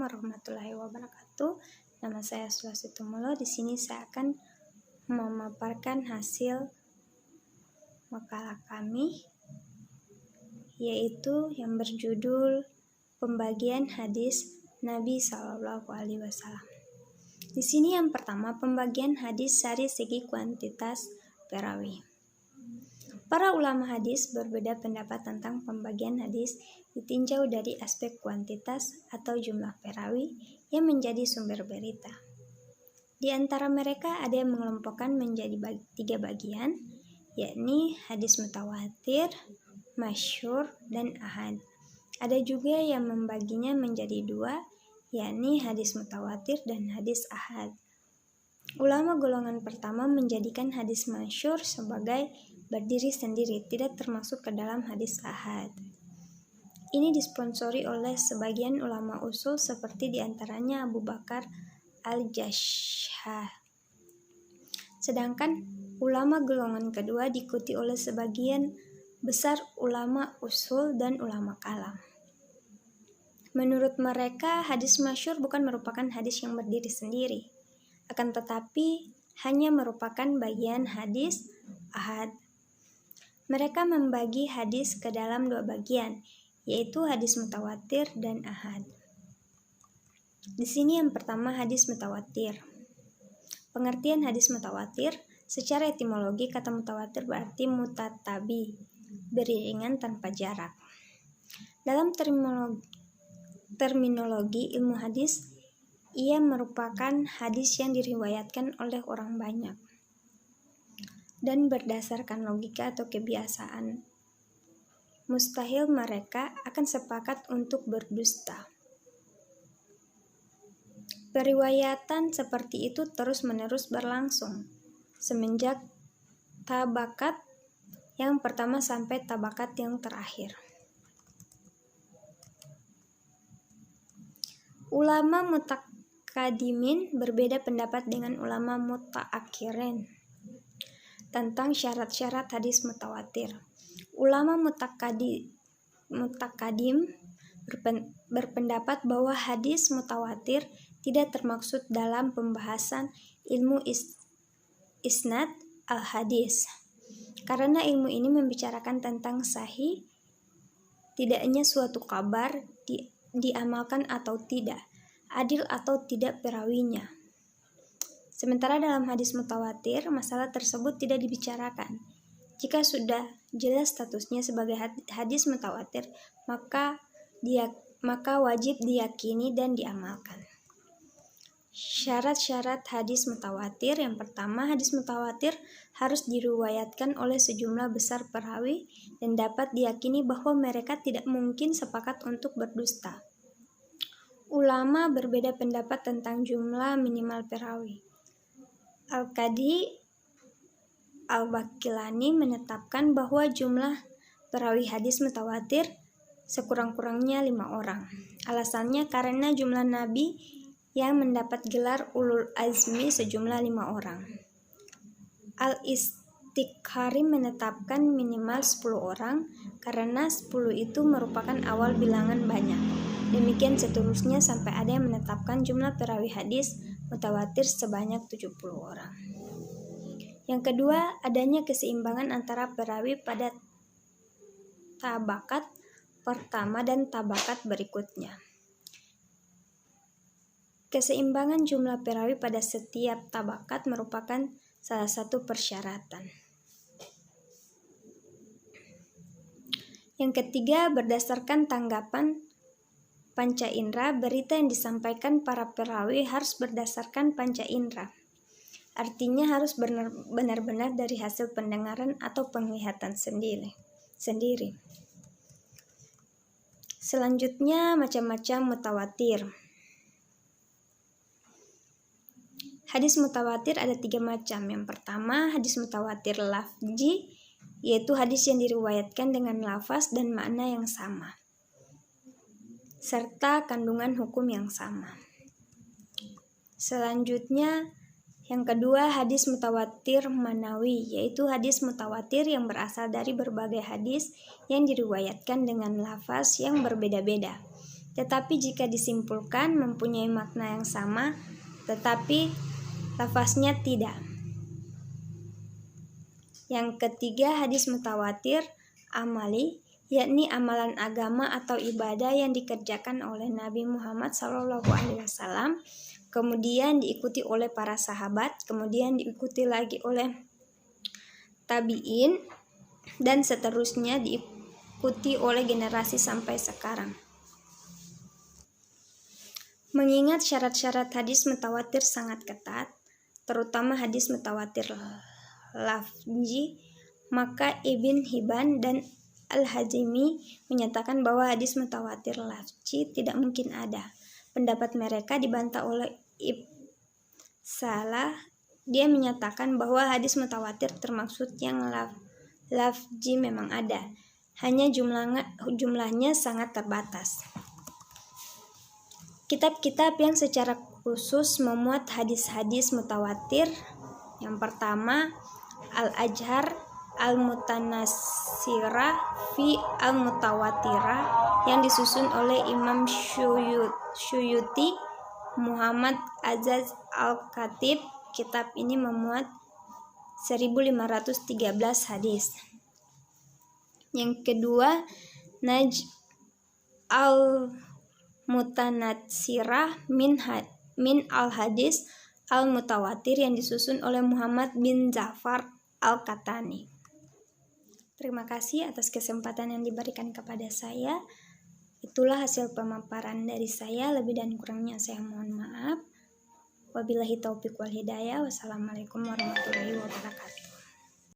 Assalamualaikum warahmatullahi wabarakatuh. Nama saya Sulasi Tumulo. Di sini saya akan memaparkan hasil makalah kami, yaitu yang berjudul Pembagian Hadis Nabi Shallallahu Alaihi Wasallam. Di sini yang pertama, pembagian hadis dari segi kuantitas perawi. Para ulama hadis berbeda pendapat tentang pembagian hadis ditinjau dari aspek kuantitas atau jumlah perawi yang menjadi sumber berita. Di antara mereka ada yang mengelompokkan menjadi tiga bagian, yakni hadis mutawatir, masyhur, dan ahad. Ada juga yang membaginya menjadi dua, yakni hadis mutawatir dan hadis ahad. Ulama golongan pertama menjadikan hadis masyhur sebagai berdiri sendiri, tidak termasuk ke dalam hadis ahad. Ini disponsori oleh sebagian ulama usul seperti diantaranya Abu Bakar Al-Jashah. Sedangkan ulama golongan kedua diikuti oleh sebagian besar ulama usul dan ulama kalam. Menurut mereka, hadis masyhur bukan merupakan hadis yang berdiri sendiri, akan tetapi hanya merupakan bagian hadis ahad. Mereka membagi hadis ke dalam dua bagian, yaitu hadis mutawatir dan ahad. Di sini yang pertama hadis mutawatir. Pengertian hadis mutawatir, secara etimologi kata mutawatir berarti mutatabi, beriringan tanpa jarak. Dalam terminologi ilmu hadis, ia merupakan hadis yang diriwayatkan oleh orang banyak dan berdasarkan logika atau kebiasaan. Mustahil mereka akan sepakat untuk berdusta. Periwayatan seperti itu terus-menerus berlangsung semenjak tabakat yang pertama sampai tabakat yang terakhir. Ulama mutakadimin berbeda pendapat dengan ulama mutaakhirin tentang syarat-syarat hadis mutawatir. Ulama mutakadim berpendapat bahwa hadis mutawatir tidak termaksud dalam pembahasan ilmu isnad al-hadis, karena ilmu ini membicarakan tentang sahih tidaknya suatu kabar, diamalkan atau tidak, adil atau tidak perawinya. Sementara dalam hadis mutawatir, masalah tersebut tidak dibicarakan. Jika sudah jelas statusnya sebagai hadis mutawatir, maka wajib diyakini dan diamalkan. Syarat-syarat hadis mutawatir. Yang pertama, hadis mutawatir harus diriwayatkan oleh sejumlah besar perawi dan dapat diyakini bahwa mereka tidak mungkin sepakat untuk berdusta. Ulama berbeda pendapat tentang jumlah minimal perawi. Al-Qadi Al-Baqillani menetapkan bahwa jumlah perawi hadis mutawatir sekurang-kurangnya 5 orang. Alasannya karena jumlah nabi yang mendapat gelar ulul azmi sejumlah 5 orang. Al-Istiqhari menetapkan minimal 10 orang karena 10 itu merupakan awal bilangan banyak. Demikian seterusnya sampai ada yang menetapkan jumlah perawi hadis mutawatir sebanyak 70 orang. Yang kedua, adanya keseimbangan antara perawi pada tabakat pertama dan tabakat berikutnya. Keseimbangan jumlah perawi pada setiap tabakat merupakan salah satu persyaratan. Yang ketiga, berdasarkan tanggapan panca indera, berita yang disampaikan para perawi harus berdasarkan panca indera. Artinya harus benar-benar dari hasil pendengaran atau penglihatan sendiri. Selanjutnya, macam-macam mutawatir. Hadis mutawatir ada 3 macam. Yang pertama, hadis mutawatir lafzi, yaitu hadis yang diriwayatkan dengan lafaz dan makna yang sama, serta kandungan hukum yang sama. Selanjutnya, yang kedua, hadis mutawatir manawi, yaitu hadis mutawatir yang berasal dari berbagai hadis yang diriwayatkan dengan lafaz yang berbeda-beda. tetapi jika disimpulkan mempunyai makna yang sama, tetapi lafaznya tidak. Yang ketiga, hadis mutawatir amali, yakni amalan agama atau ibadah yang dikerjakan oleh Nabi Muhammad SAW, kemudian diikuti oleh para sahabat, kemudian diikuti lagi oleh tabi'in, dan seterusnya diikuti oleh generasi sampai sekarang. Mengingat syarat-syarat hadis mutawatir sangat ketat, terutama hadis mutawatir lafzi, maka Ibn Hibban dan Al-Hazimi menyatakan bahwa hadis mutawatir lafzi tidak mungkin ada. Pendapat mereka dibantah oleh Ibn Salah. Dia menyatakan bahwa hadis mutawatir termaksud yang lafzi memang ada, hanya jumlahnya sangat terbatas. Kitab-kitab yang secara khusus memuat hadis-hadis mutawatir, yang pertama Al-Ajhar Al-Mutanasirah fi Al-Mutawatirah yang disusun oleh Imam Syuyuti Muhammad Azaz Al-Khatib. Kitab ini memuat 1513 hadis. Yang kedua, Najm Al-Mutanatsirah min Al-Hadis Al-Mutawatir yang disusun oleh Muhammad bin Ja'far Al-Katani. Terima kasih atas kesempatan yang diberikan kepada saya. Itulah hasil pemaparan dari saya. Lebih dan kurangnya saya mohon maaf. Wabillahi taufiq wal hidayah. Wassalamualaikum warahmatullahi wabarakatuh.